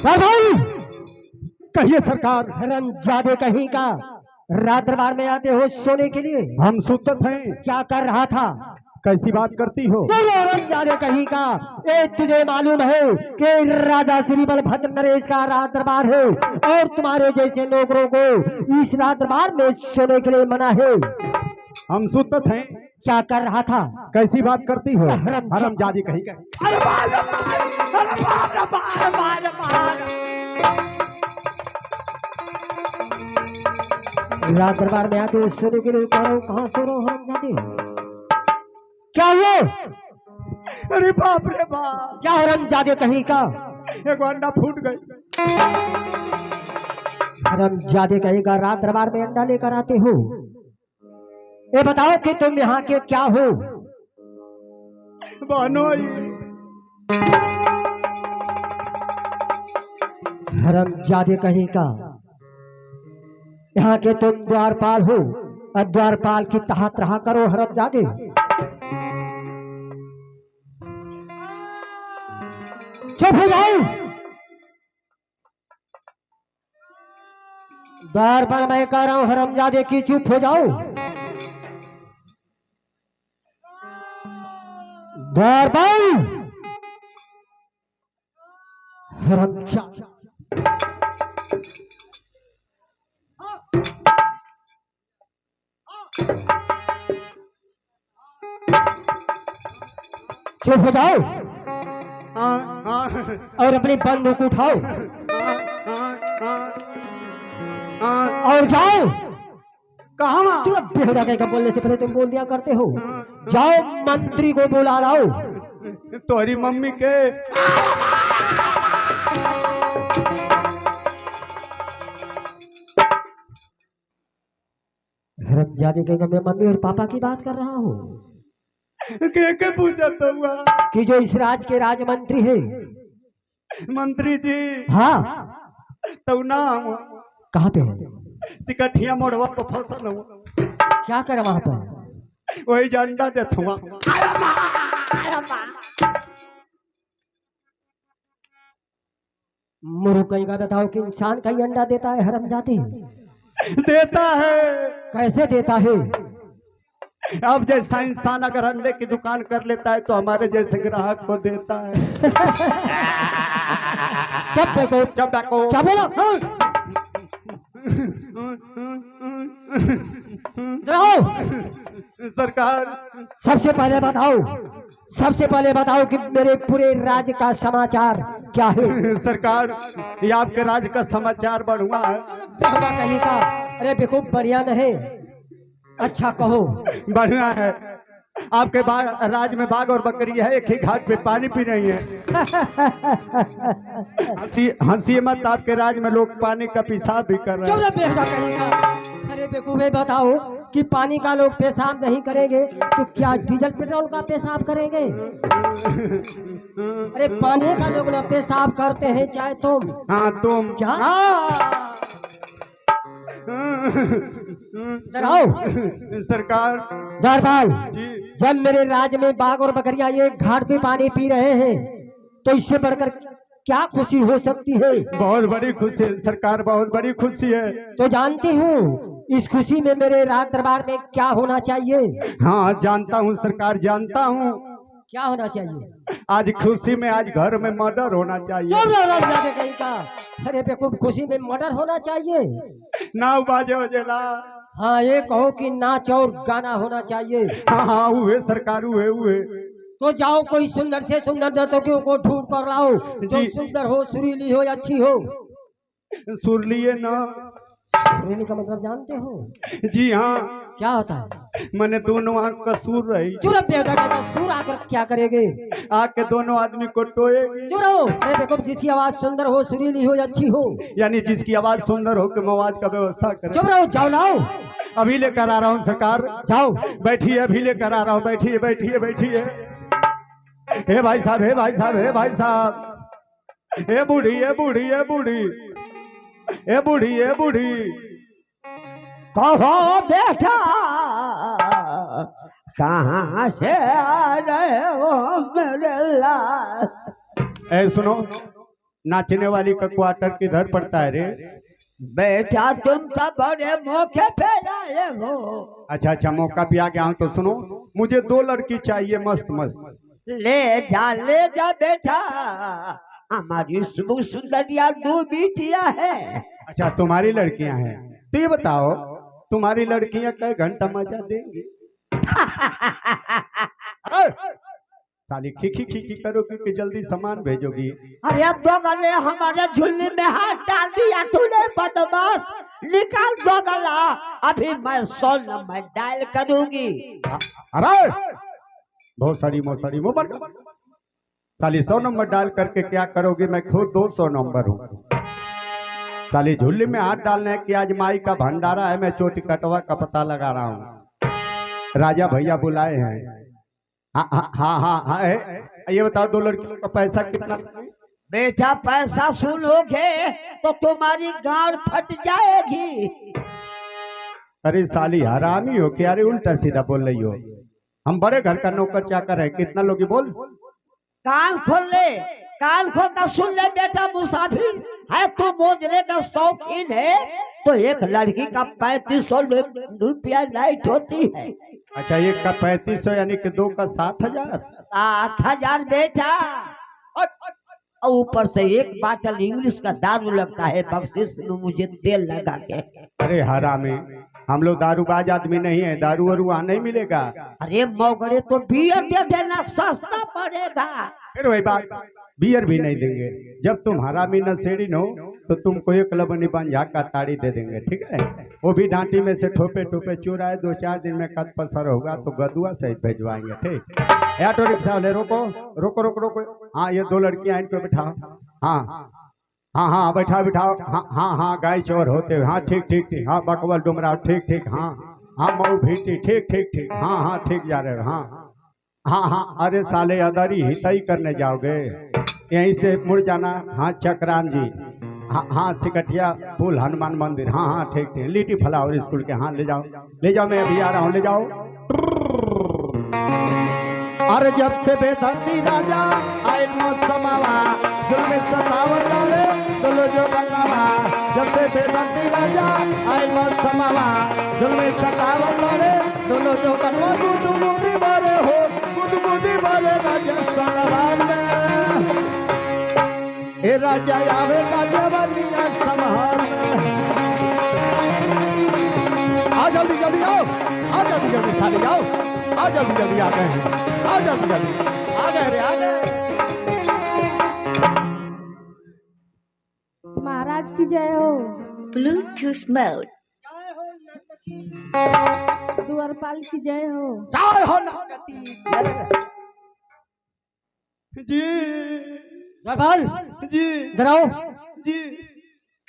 भाई कहिए सरकार। हरामजादे कहीं का, रात दरबार में आते हो सोने के लिए? हम सुतत हैं। क्या कर रहा था? कैसी बात करती हो? हरामजादे कहीं का, तुझे मालूम है कि राजा श्री बलभद्र नरेश का रात दरबार है और तुम्हारे जैसे नौकरों को इस रात दरबार में सोने के लिए मना है। हम सुतत हैं। क्या कर रहा था? कैसी बात करती हो? हरामजादी कहीं का। रात दरबार में आते सोने के लिए कह रहा हूँ, कहाँ सो रहा हूँ हरामजादे? क्या हुआ? अरे बाप रे बाप, क्या हरामजादे कहीं का? एक अंडा फूट गई। हरामजादे कहीं का, रात दरबार में अंडा लेकर आते हो? ये बताओ कि तुम यहाँ के क्या हो? बहनोई। हरामजादे कहीं का, यहाँ के तुम द्वारपाल हो और द्वारपाल की तहत रहा करो हरामजादे। चुप हो जाओ। द्वारपाल मैं कह रहा हूं हरामजादे की चुप हो जाओ। द्वारपाल हरामजादे चुप हो जाओ और अपनी बंदूक उठाओ और जाओ। कहाँ? बेहुदा का बोलने से पहले तुम बोल दिया करते हो। जाओ मंत्री को बुला लाओ। तुम्हारी मम्मी के। हरामजादे कहेगा मैं मम्मी और पापा की बात कर रहा हूँ। के पूछा तो हुआ कि जो इस राज के राजमंत्री है। मंत्री जी? हाँ। तो नाम कहाँ पे है? टिकठिया मोड़वा पर फसल हुआ। क्या करे वहां पर? वही झंडा देता हुआ। मुर्ख कहीं का, बताओ कि इंसान का ही अंडा देता है हरामजादे? देता है। कैसे देता है? अब जैसा इंसान अगर अंडे की दुकान कर लेता है तो हमारे जैसे ग्राहक को देता है। क्या बोला? सरकार सबसे पहले बताओ कि मेरे पूरे राज्य का समाचार क्या है? सरकार ये आपके राज्य का समाचार बढ़ुआ है। कहीं का, अरे बेखूब बढ़िया नहीं, अच्छा कहो। बढ़िया है। आपके राज में बाघ और बकरी है, एक ही घाट पे पानी पी रही है। हंसी मत, आपके राज में लोग पानी का पेशाब भी कर रहे हैं। अरे बेवकूफ़ बताओ कि पानी का लोग पेशाब नहीं करेंगे तो क्या डीजल पेट्रोल का पेशाब करेंगे? अरे पानी का लोग ना पेशाब करते हैं, चाहे तुम। हाँ तुम क्या? सरकार द्वारपाल, जब मेरे राज्य में बाघ और बकरियां ये घाट पे पानी पी रहे हैं तो इससे बढ़कर क्या खुशी हो सकती है? बहुत बड़ी खुशी है सरकार, बहुत बड़ी खुशी है। तो जानती हूँ इस खुशी में मेरे राज दरबार में क्या होना चाहिए? हाँ जानता हूँ सरकार, जानता हूँ। क्या होना चाहिए? आज खुशी में आज घर में मर्डर होना चाहिए। कहीं का, अरे बेवकूफ, खुशी में मर्डर होना चाहिए? ना बाजे बजेला। हाँ ये कहो कि नाच और गाना होना चाहिए। हाँ हुए सरकार, हुए। तो जाओ कोई सुंदर से सुंदर नर्तकियों को ढूंढ कर लाओ, जो सुंदर हो, सुरीली हो, अच्छी हो। सुरलिए ना। सुरीली का मतलब जानते हो? जी हाँ। क्या होता है? मैंने दोनों आंख का सूर रही। सूर आकर क्या करेंगे? आके दोनों आदमी को टोएगी। अरे देखो, जिसकी आवाज सुंदर हो, सुरीली हो, अच्छी हो, यानी जिसकी आवाज सुंदर हो के आवाज का व्यवस्था करे। चुप रहो, जाओ लाओ। अभी लेकर आ रहा हूँ सरकार। जाओ। बैठिए, अभी लेकर आ रहा हूँ। बैठिए बैठिए बैठिए। हे भाई साहब, हे भाई साहब, हे भाई साहब, हे बूढ़ी, हे बूढ़ी, हे बूढ़ी, हे बूढ़ी, हे बूढ़ी, कहो बेटा कहाँ से आ रहे हो मेरे लाल? ए सुनो, नाचने वाली का क्वार्टर किधर पड़ता है रे? बेटा तुम तो बड़े मौके पे आए हो। अच्छा अच्छा, मौका पे आ गया हूँ तो सुनो, मुझे 2 लड़की चाहिए मस्त मस्त। ले जा बेटा, हमारी सुंदरिया 2 बिटिया है। अच्छा तुम्हारी लड़कियां हैं, तो ये बताओ तुम्हारी लड़कियां कई घंटा मजा देंगी? साली खी करोगी कि जल्दी सामान भेजोगी? अरे अब 2 गले हमारे झुल्ली में हाथ डाल दिया तूने बदमाश, निकाल 2 गला, अभी मैं 100 नंबर डायल करूंगी। अरे बहुत सारी मोसारी मोबर साली 100 नंबर डाल करके क्या करोगी? मैं खुद 200 नंबर हूँ। साली झुल्ली में हाथ डालने की आज माई का भंडारा है, मैं चोटी कटवा का पता लगा रहा हूँ। राजा भैया बुलाए हैं। हाँ हाँ हाँ हाँ हाँ ये बताओ 2 लड़कियों का पैसा कितना? बेटा पैसा सुनोगे तो तुम्हारी गांड फट जाएगी। अरे साली हरामी हो क्या रे, उल्टा सीधा बोल रही हो। हम बड़े घर का नौकर चाकर है, कितना लोग बोल। कान खोल ले, कान खोल कर सुन ले बेटा, मुसाफिर है तू, मोजरे का शौकीन है तो एक लड़की का 3500 रुपया नाइट होती है। अच्छा एक का 3500 यानी कि 2 का 7000। 7000 बेटा, और ऊपर से 1 बाटल इंग्लिश का दारू लगता है बख्शिश में मुझे तेल लगा के। अरे हरामी, हम लोग दारूबाज आदमी नहीं है, दारू वारू वहाँ नहीं मिलेगा। अरे मौगरे तो बियर दे देना, सस्ता पड़ेगा। फिर वही बात, बियर भी नहीं देंगे। जब तुम हरामी नशेड़ी हो तो तुमको 1 लबनी बंझा का ताड़ी दे देंगे, ठीक है? वो भी डांटी में से ठोपे ठोपे चुराए, 2-4 दिन में कद पसर होगा तो गदुआ सहित भेजवाएंगे, ठीक? ऑटो रिक्शा वाले रोको रोको रोको रोको। हाँ ये 2 लड़कियां इनको बिठाओ। हाँ हाँ हाँ बैठाओ बिठाओ। हाँ हाँ हाँ गाय चोर होते हुए, हाँ ठीक ठीक ठीक। हाँ बकवल डुमराव ठीक ठीक। हाँ हाँ मऊ भीटी ठीक ठीक ठीक। हाँ हाँ ठीक जा रहे हो। हाँ हाँ हाँ अरे साले अदारी हितई करने जाओगे, यहीं से मुड़ जाना। हाँ चक्रान जी, हाँ हाँ सिकटिया पुल हनुमान मंदिर। हाँ हाँ ठीक ठीक। लिट्टी फ्लावर स्कूल के, हाँ ले जाओ मैं अभी आ रहा हूँ, ले जाओ। अरे जब से बेधंती राजा आए मौसमावा, जुल्म सतावन डाले दोनों जो बनावा। जब से बेधंती राजा आए मौसमावा, जुल्म सतावन डाले दोनों जो बनवा। गुद गुदी मारे हो, गुद गुदी मारे राजा सलवान। ए राजा आवे राजा बनिया संभाल। आ जल्दी जल्दी आओ, आ जल्दी जल्दी साले आओ, आ जल्दी जल्दी आ गए हैं, आ जल्दी जल्दी आ गए रे, आ गए। महाराज की जय हो। Bluetooth mode. द्वारपाल की जय हो। जय हो नौकटी जी। द्वारपाल जी इधर आओ। जी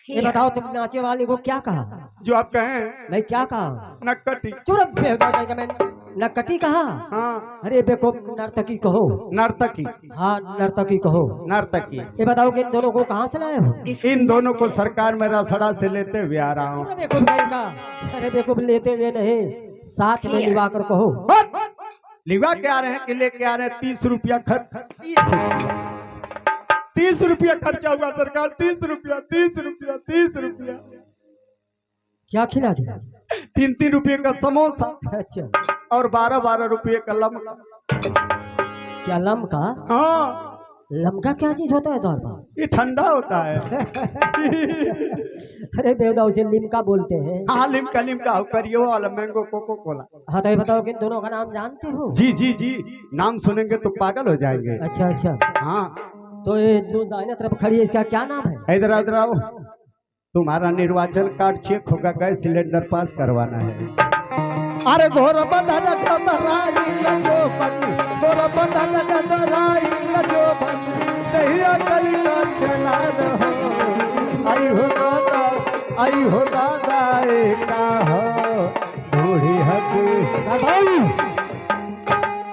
ये बताओ तुम नाचे वाले को क्या कहा? जो आप कहें मैं क्या कहा? नक्कटी। चुप बेवकूफ, मैं नकटी कहा? हाँ अरे बेवकूफ, नर्तकी कहो। नर्तकी। हाँ नर्तकी कहो। नर्तकी। ये बताओ कि इन दोनों को कहाँ से लाए हो? इन दोनों को सरकार में रसड़ा से लेते हुए आ रहा हूँ। अरे बेवकूफ नहीं का, अरे बेवकूफ लेते हुए नहीं, साथ में लिवा कर कहो। लिवा के आ रहे हैं कि लेके आ रहे हैं? 30 रुपया खर्च, 30 रुपया खर्चा हुआ सरकार। 30 रुपया 30 रुपया 30 रुपया। क्या खिला दिया? 3-3 रुपये का समोसा अच्छा, और 12-12 रुपये का लमका। क्या लमका? हाँ लमका क्या चीज होता है द्वारपाल? ये ठंडा होता है। अरे बेवदा उसे लिमका बोलते हैं। हाँ लिमका लिमका करियो वाला मैंगो कोको कोला। हाँ तो ये बताओ कि इन दोनों का नाम जानते हो? जी जी जी, नाम सुनेंगे तो पागल हो जाएंगे। अच्छा अच्छा, हाँ तो ये जो दाहिने तरफ खड़ी है इसका क्या नाम है? इधर इधर आओ। तुम्हारा निर्वाचन कार्ड चेक होगा, गैस सिलेंडर पास करवाना है। अरे घोर बंधन घबराई लजो बनी, घोर बंधन घबराई लजो बनी, नहीं अकली का चला रहो। आई हो दादा, आई हो दादा, एका हो बूढ़ी हक।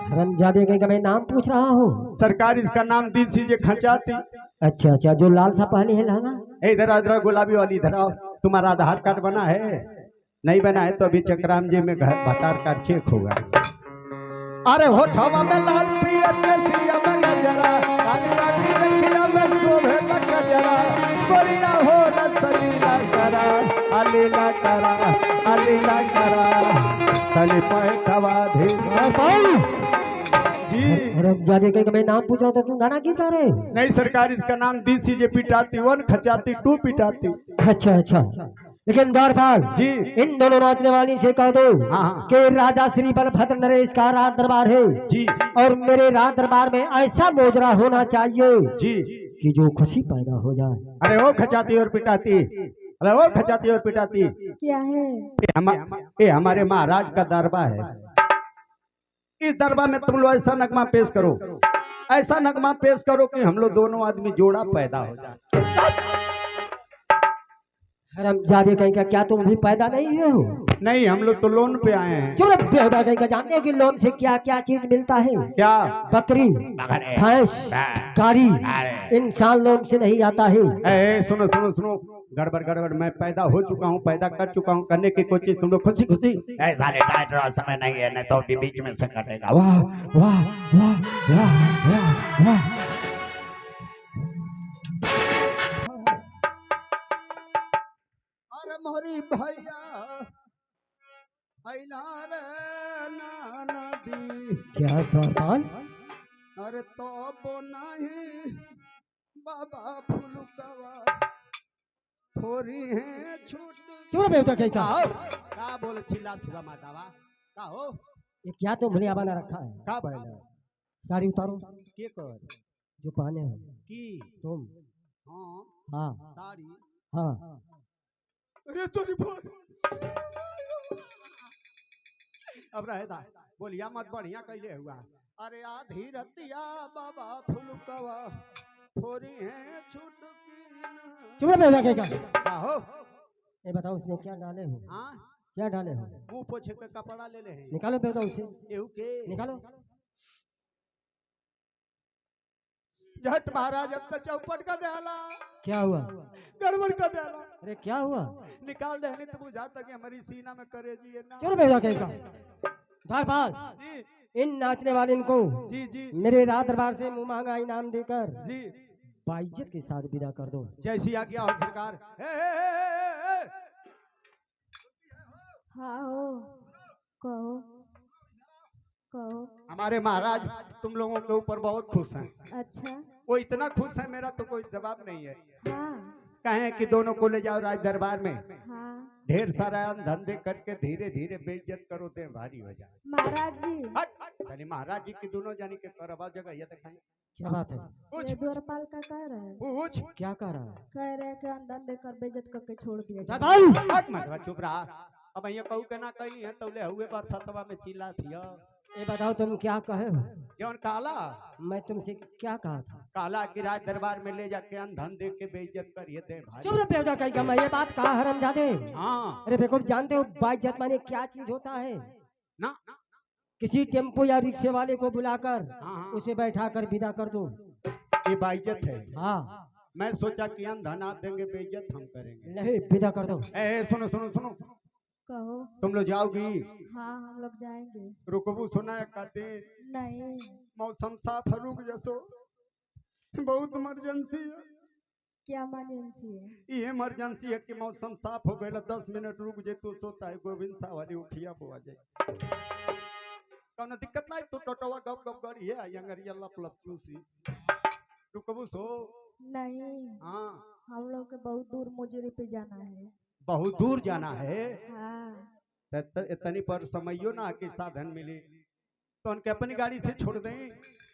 हरमजादे कहीं का मैं नाम पूछ रहा हूँ। सरकार इसका नाम दी दीजिए खचाती। अच्छा अच्छा, जो लाल सा पहनी है लाला। इधर इधर गुलाबी वाली इधर आओ। तुम्हारा आधार कार्ड बना है? नहीं बना है तो अभी चक्राम जी में आधार कार्ड चेक होगा। अरे हो छवा में लाल पिया में गजरा, लाल काटी रखिया में शोभे गजरा। लीला करा लीला करा तनी पैठवा धे जी। जाने के मैं नाम पूछ रहा था, तुम गाना क्यों गा रहे? नहीं सरकार, इसका नाम DCJ पिटाती 1 खचाती 2 पिटाती। अच्छा अच्छा, लेकिन द्वारपाल जी। इन दोनों नाचने वाली से कह दो हाँ। कि राजा श्री बलभद्र नरेश का राज दरबार है जी और मेरे राज दरबार में ऐसा मोजरा होना चाहिए जी। कि जो खुशी पैदा हो जाए। अरे ओ खचाती और पिटाती, अरे ओ खचाती और पिटाती, क्या है? ये हमारे महाराज का दरबार है। इस दरबार में तुम लोग ऐसा नगमा पेश करो, ऐसा नगमा पेश करो कि हम लोग दोनों आदमी जोड़ा पैदा हो जाए। हरामजादे कहीं का, क्या तुम अभी पैदा नहीं हुए हो? नहीं, हम लोग तो लोन पे आए हैं। चुप बेहुदा कहीं का, जानते हो कि लोन से क्या क्या चीज मिलता है? क्या? बकरी, भैंस, गाड़ी। इंसान लोन से नहीं आता है। ए, सुनो सुनो सुनो, गड़बड़ गड़बड़, मैं पैदा हो चुका हूँ, पैदा कर चुका हूँ, करने की कोशिश तुम लोग खुशी खुशी। ऐसा टाइट समय नहीं है, नहीं तो भी बीच में से कटेगा। वाह वाह वाह वाह वाह वाह। अरे मोरी भैया नाना दी, क्या द्वारपाल? अरे तो नहीं बाबा फुलकवा थोड़ी है छूट। चुप बेहुदा कहीं का। का बोल चिल्ला थुआ मातावा का हो? ये क्या तुम भलिया बना रखा है? का भइल? साड़ी उतारो के कर जो पहने हो की? तुम। हाँ हाँ साड़ी। हाँ। अरे तोरी बोल, अब रहेदा बोलिया मत, बढ़िया कैले हुआ। अरे आधी रतिया बाबा फुलकवा थोड़ी है छुटकी। चुप बेहुदा कहीं का। का हो? ये बताओ उसने क्या डाले हो? हाँ, क्या डाले हो? मुंह पोछे के कपड़ा ले हैं। निकालो बेहुदा उसे, एहू के निकालो। झट महाराज, अब तो चौपट का देला, क्या हुआ? गड़बड़ का देला। अरे क्या हुआ? निकाल दे, नहीं तो बुझाता कि हमारी सीना में करे जी ना। चुप बेहुदा कहीं का। द्वारपाल, जी इन नाचने वाले इनको जी जी मेरे राज दरबार से मुंह मांगा इनाम देकर जी, बाइज्जत के साथ विदा कर दो। जैसी आज्ञा हो सरकार। हे। हाँ हो, कहो कहो। हमारे महाराज तुम लोगों के ऊपर बहुत खुश हैं। अच्छा। वो इतना खुश है, मेरा तो कोई जवाब नहीं है। हाँ कहें कि दोनों को ले जाओ राज दरबार में, हाँ। ढेर सारा धंधे करके धीरे धीरे बेइज्जत करो, दे भारी हो जाए। महाराज जी, पहले महाराज जी की दोनों जानी के करवा जगह ये दिखाएं। क्या बात है? पूछ ये द्वारपाल का कह रहे हैं, पूछ। क्या कह रहा है? कह रहे हैं कि अंधन देकर बेइज्जत करके छोड़ दिया जाए। द्वारपाल, हट मत चुप रहा। अब ये कहू के ना कहनी है तो ले हुए बार सतवा में चिल्ला थिया। ये बताओ तुम क्या कहे हो? जौन काला मैं तुमसे क्या कहा था? काला की राज दरबार में ले जाके अंधन दे के बेइज्जत करिए दे भाई। चुप रह बेहुदा कहीं का, मैं ये बात कहा हरामजादे? हाँ अरे बेवकूफ, जानते हो बाइज्जत माने क्या चीज होता है? ना। किसी टेम्पो या रिक्शे वाले को बुलाकर हाँ। उसे बैठा कर विदा कर दो। ये बाइज्जत है। हाँ, मैं सोचा कि अंधन आप देंगे, बेइज्जत हम करेंगे। नहीं विदा कर दो। सुनो सुनो सुनो, कहो। तुम लोग जाओगी? हाँ हम लोग जाएंगे। रुकबू सुना है कहते नहीं। मौसम साफ है, रुक जसो, बहुत इमरजेंसी है। क्या इमरजेंसी है? ये इमरजेंसी है कि मौसम साफ हो गया, 10 मिनट रुक जे तो सोता है गोविंद साह वाली उठिया बुआ जाए। कौन दिक्कत नहीं तो टोटवा गप गप करी है यंगरिया लप लप चूसी। रुकबू सो? नहीं, हाँ, हम लोग के बहुत दूर मुजरे पे जाना है। बहुत दूर जाना है। हाँ। इतनी पर समयो ना कि साधन मिले तो उनके अपनी गाड़ी से छोड़ दें।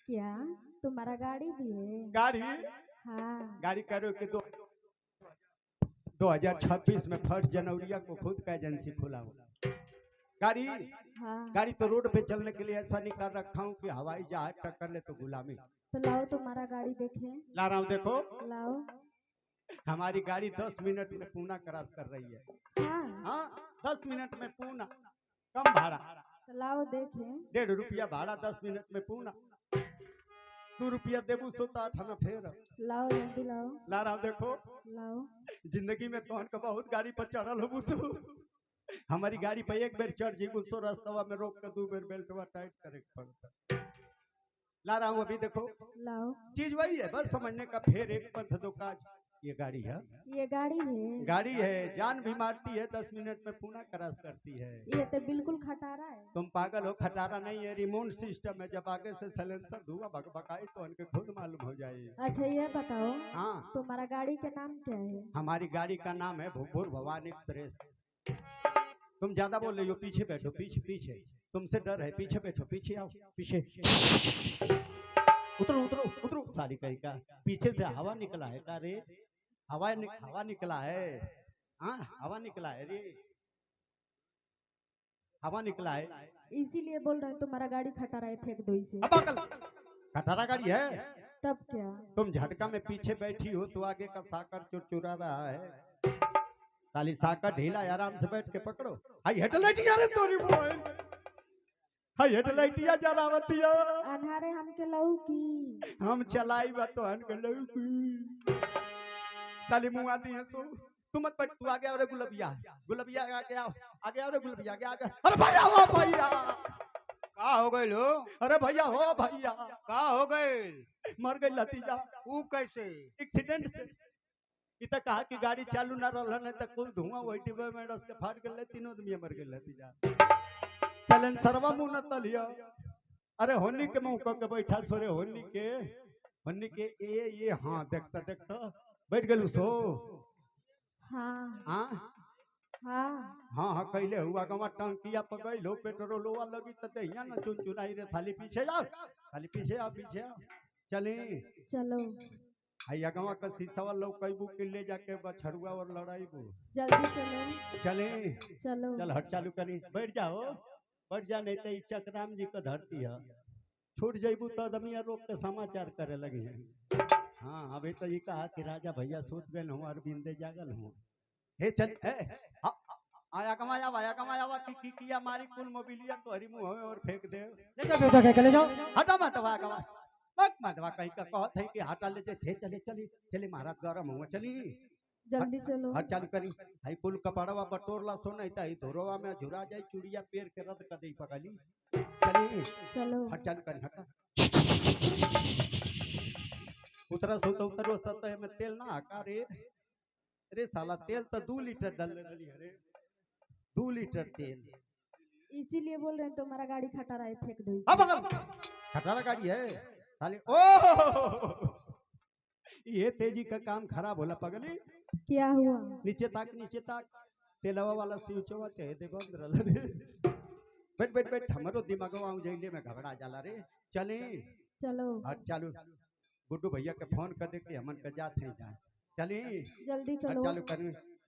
क्या तुम्हारा गाड़ी भी है? गाड़ी? हाँ। गाड़ी करो कि 2026 में 1 जनवरी को खुद का एजेंसी खुला हुआ गाड़ी। हाँ। गाड़ी तो रोड पे चलने के लिए ऐसा निकाल रखा हूँ कि हवाई जहाज टक्कर ले तो गुलामी। तो लाओ तुम्हारा गाड़ी देखें। ला रहा हूँ, देखो। लाओ। हमारी गाड़ी 10 मिनट में पूना क्रॉस कर रही है। हाँ। हाँ, 10 मिनट में पूना, कम भाड़ा। तो लाओ देखें। 1.5 रुपया भाड़ा, 10 मिनट में पूना। 2 रुपया देबू सोता अठाना फेर। लाओ जल्दी लाओ। ला रहा हूँ, देखो। लाओ। जिंदगी में तोहन का बहुत गाड़ी पर चढ़ल हो सो। हमारी गाड़ी पे एक बेर चढ़ जीबू सो, रास्ता में रोक कर 2 बेर बेल्टवा टाइट करे पड़ता। ला रहा हूँ, अभी देखो। लाओ। चीज वही है, बस समझने का। फिर एक पंथ दो काज, ये गाड़ी है, ये गाड़ी है। गाड़ी है, जान भी मारती है, 10 मिनट में पूना क्रॉस करती है। ये तो बिल्कुल खटारा है। तुम पागल हो, खटारा नहीं है, रिमोट सिस्टम है। जब आगे से साइलेंसर धुआं भड़काई तो उनके खुद मालूम हो जाए। अच्छा ये बताओ, हाँ, तुम्हारा गाड़ी का नाम क्या है? हमारी गाड़ी का नाम है भुभुर भवानी एक्सप्रेस। तुम ज्यादा बोल रही हो, पीछे बैठो, पीछे पीछे, तुमसे डर है, पीछे बैठो, पीछे आओ, पीछे उतरो उतरो उतरो। साड़ी कहीं का पीछे से हवा निकला है का रे? हवा निकला है। हाँ, हवा निकला है रे, हवा निकला है। इसीलिए बोल रहे हैं तुम्हारा गाड़ी खटारा है, फेंक दो इसे। अब अकल, खटारा गाड़ी है। तब क्या? तुम झटका में पीछे बैठी हो तो आगे का साकर चुरचुरा रहा है। साली साकर ढीला है, आराम से बैठ के पकड़ो। हाई हेडलाइटिया रे तोरी मोबाइल, हाई हेडलाइटिया जरावतिया। अनहारे हमके लहू की। हम चलाई बा तो हन के लौकी। साली मुंह आती है तू मत बैठ, तू आगे आओ रे गुलबिया, गुलबिया आगे आओ, आगे आओ रे गुलबिया, आगे आगे। अरे भैया हो भैया, का हो गए लो? अरे भैया हो भैया, का हो गए? मर गई लतीजा ऊ कैसे? एक्सीडेंट से। इत कहा कि गाड़ी चालू ना रहल नहीं तो कुल धुआं वही डिब्बे में डस के फाट गए, तीनों आदमी मर गए लतीजा। चलन सरवा मुंह न तलिया। अरे होनी के मुंह के बैठा सोरे, होनी के ये हाँ देखता देखता बैठ गलू सो। हाँ हाँ हाँ हाँ हाँ कैले हुआ गवा टंकिया पकड़ लो, पेट्रोलवा लगी तो दहिया ना चुनचुनाई रे। थाली पीछे जाओ, थाली पीछे आओ, पीछे आओ। चले चलो हैया गवा का शीशवा लौकैबू के ले जाके बछरुआ और लड़ाईबू। जल्दी चलो। चले चलो चल, हट चालू करी, बैठ जाओ, बैठ जा, नहीं तो चकराम जी का धरती है। छूट जैबू तो दमिया रोक के समाचार करे लगी है। हाँ, अभी तो ये कहा कि राजा भैया सूत गए हूँ, अरविंदे जागल हूँ। हे चल आया कमाया की किया मारी कुल मोबिलिया तो हरी मुंह और फेंक दे। ले जाओ बेटा, के ले जाओ। हटा मतवा कमा मतवा कहीं का कहत है कि हटा ले थे। चले चली चली महाराज गरम हुआ, चली जल्दी चलो। हट चालू करी। हाई कुल कपड़वा बटोरला सो नहीं था, धोरवा में झुरा जाए, चूड़िया पेर के रद कर दे पकड़ी। चली चलो हट चालू करी, हटा उतरा सो तो उतरो सतह में तेल ना हका रे। अरे साला तेल तो 2 लीटर डाल रही है रे, 2 लीटर तेल। इसीलिए बोल रहे हैं तुम्हारा गाड़ी खटारा है, फेंक दो इसे। अब खटारा गाड़ी है साले। ओ ये तेजी का काम खराब होला पगली। क्या हुआ? नीचे ताक तेलवा वाला स्विचवा ते दे बंद रहल रे। बैठ बैठ बैठ, हमरो दिमागवा जइले में घबरा जाला रे। चले चलो हट चालू, गुड्डू भैया के फोन कर दे कि हमन के जात है जाए। चली जल्दी हट चलो। चालू कर।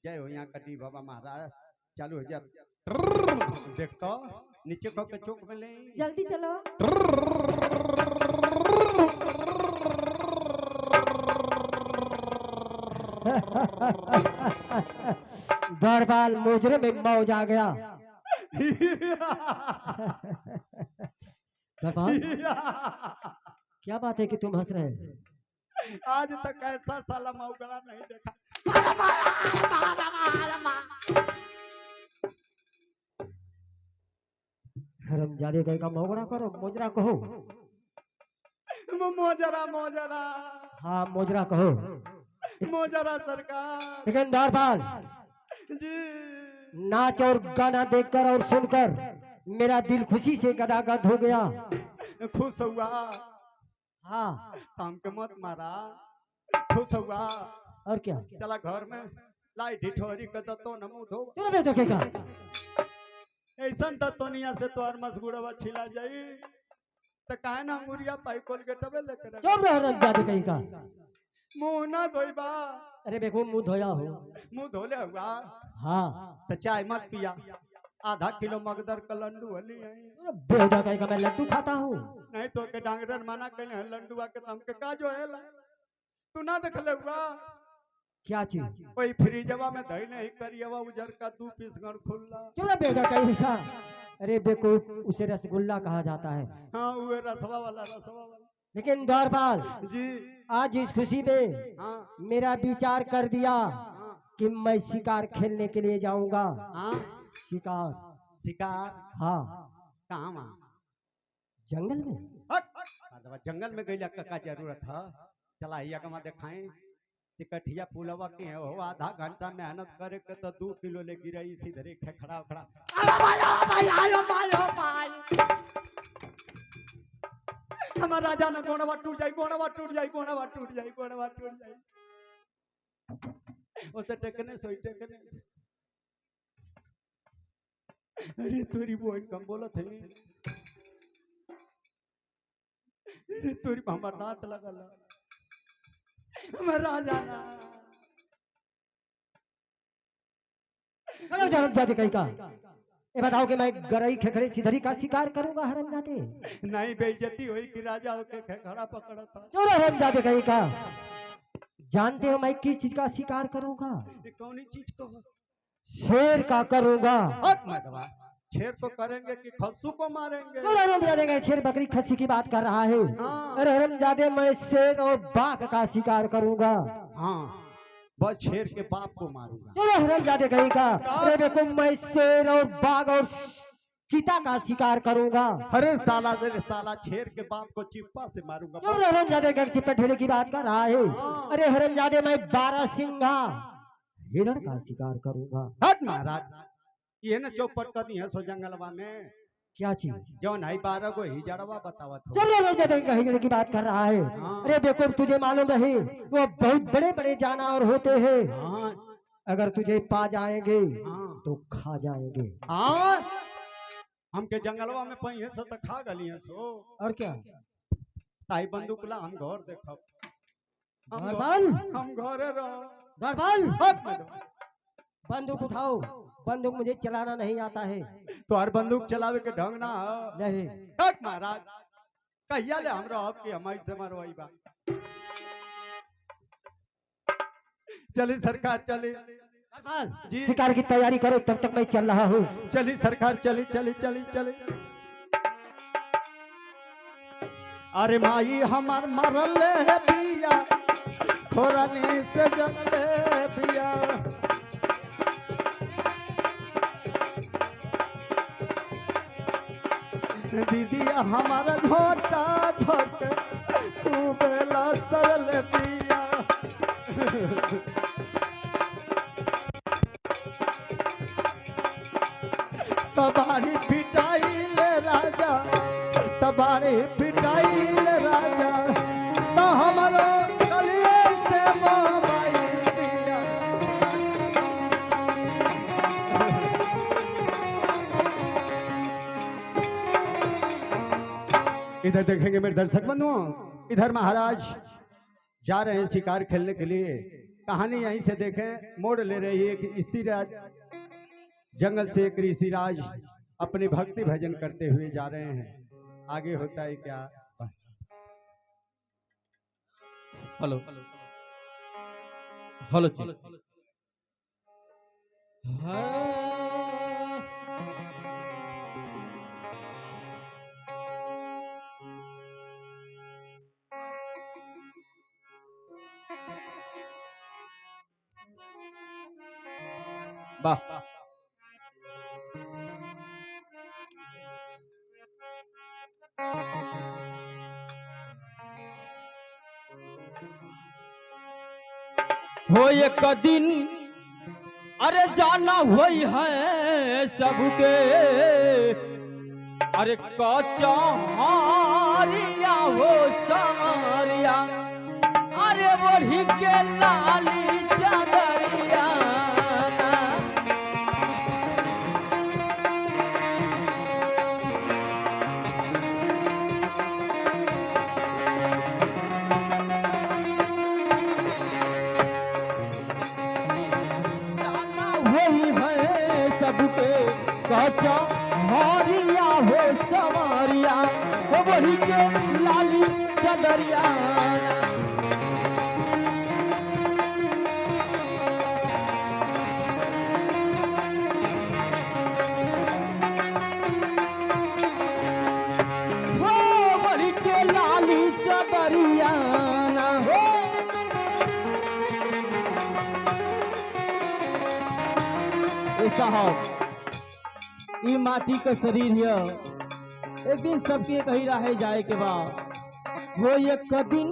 जय हो यहाँ कटी बाबा महाराज, चालू हो जा। देखतो नीचे खो के चौक में ले, जल्दी चलो। दरबार मुजरे में मौज आ गया। दरबार क्या बात है कि तुम हंस रहे हैं? आज तक ऐसा साला मौगड़ा नहीं देखा। हरामजादे कहीं का मोगरा करो, मोजरा कहो। मोजरा हाँ मोजरा कहो। मोजरा सरकार लेकिन दरबार जी, नाच और गाना देखकर और सुनकर मेरा दिल खुशी से गदागद हो गया। खुश हुआ। हाँ हमके मत मारा, खुश हुआ। और क्या? चला घर में लाई ढिठोरी के दतो न मुंह धो। चलो बेटा के का ऐसा दतोनिया से तोर मसगुड़वा छिला जाई तो काहे ना अंगुरिया पाई कोलगेटवे लेकर चुप रहो हरामजादे कहीं का। मुंह ना धोइबा। अरे देखो मुंह धोया हो। मुंह धोले हुआ हाँ तो चाय मत पिया, आधा किलो मगदर का लड्डू हली है। बेटा कहीं का मैं लड्डू खाता हूँ। नहीं तो के डांगरन माना कहले हैं लड्डूआ के तम के का जो है ला। तू ना देखले हुआ क्या चीज? कोई फ्रीजवा में धई नहीं करियवा उजर का 2 पीस गण खुल्ला। चलो बेटा कहीं का। अरे बेको उसे रसगुल्ला कहा जाता है। हाँ वो रसवा वाला लेकिन दरबार जी। आज इस खुशी में हाँ मेरा विचार कर दिया हाँ कि मैं शिकार खेलने के लिए जाऊंगा। हाँ शिकार? शिकार हाँ कहाँ वहाँ जंगल में। जंगल में गईला का जरूरत है। चला हिया कमा दिखाएं टिकठिया पुलवा के है हो आधा घंटा मेहनत करे के तो 2 किलो ले गिरई सीधे खड़ा खड़ा हमारा राजा ना गोणवा टूट जाई गोणवा टूट जाई गोणवा टूट जाई गोणवा टूट जाई उसे टेकने सोई टेकने अरे तोरी बोल कम बोलत है अरे तोरी हमर दांत लगल हमारा राजा ना चलो हरामजादे कहीं का ये बताओ कि मैं गरई खेखड़े सिधरी का शिकार करूंगा हरामजादे? नहीं बेइज्जती हुई कि राजा होके खड़ा पकड़ा था। चलो हरामजादे कहीं का, जानते हो मैं किस चीज का शिकार करूंगा? ये कौन चीज को? शेर का करूंगा। शेर को करेंगे कि खस्सू को मारेंगे? चलो हरामजादे का शेर बकरी खस्सी की बात कर रहा है। हाँ। अरे हरामजादे मैं शेर और बाघ का शिकार करूंगा। हाँ बस शेर के बाप को मारूंगा। चलो हरामजादे कहीं का, अरे देखो मैं शेर और बाघ और चीता का शिकार करूंगा। अरे साला शेर के बाप को चिप्पा से मारूंगा। चलो हरामजादे का चिप्पा ठेले की बात कर रहा है। अरे हरामजादे मैं 12 सिंगा हिरण का शिकार करूंगा। हट महाराज ये न चौपट कर दी है सो जंगलवा में क्या चीज? जो नहीं 12 को ही जड़वा बतावत हो। चलो हरामजादे का हिरण की बात कर रहा है। अरे देखो तुझे मालूम रहे वो बहुत बड़े बड़े जानवर होते हैं। हाँ अगर तुझे पा जाएंगे हाँ तो खा जाएंगे। हाँ हमके जंगलवा में पई है सो तो खा गली है सो। और क्या? ताई बंदूक ला हम घर देखब। दरबाल हम घरे रह। दरबाल हट मैडम बंदूक उठाओ। बंदूक मुझे चलाना नहीं आता है। तो हर बंदूक चलावे के ढंग ना हो। नहीं। हट महाराज कहिया ले हमरा आपकी हमारी से मरवाई बा। चली सरकार चली जी। शिकार की तैयारी करो तब तक मैं चल रहा हूँ। चली सरकार चली चली चली चली। अरे माई हमार मरल है पिया खोरानी से जले पिया। दीदिया हमारा झोटा धक तू बेला सरल पिया। तबाड़ी पिटाई ले राजा तबाड़ी पिटाई ले राजा तो हमारो कलिए से मोबाइल दिया। इधर देखेंगे मेरे दर्शक बंधुओं, इधर महाराज जा रहे हैं शिकार खेलने के लिए। कहानी यहीं से देखें मोड़ ले रही है कि स्त्रीराज जंगल से एक ऋषिराज अपनी भक्ति भजन करते हुए जा रहे हैं। आगे होता है क्या? हेलो हेलो वाह हो एक दिन अरे जाना होई है सबके अरे कच्चा हारिया हो सारिया अरे बढ़ी के लाली चादरिया सबके कच्चा हारिया हो सवारिया हो वही के लाली चदरिया हो वही के लाली चदरिया हो साहब ई माटी का शरीर है एक दिन सबके कही रहे जाए के बाद वो एक दिन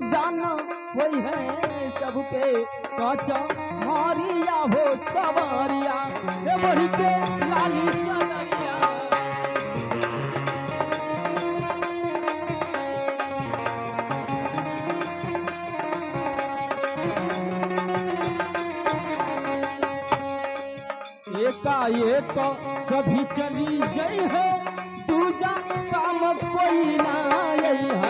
जाना वही है सबके काचा मारिया हो सवारिया ये बढ़ी के लाली चदरिया एकाएक सभी चली गई है दूजा काम कोई ना यही है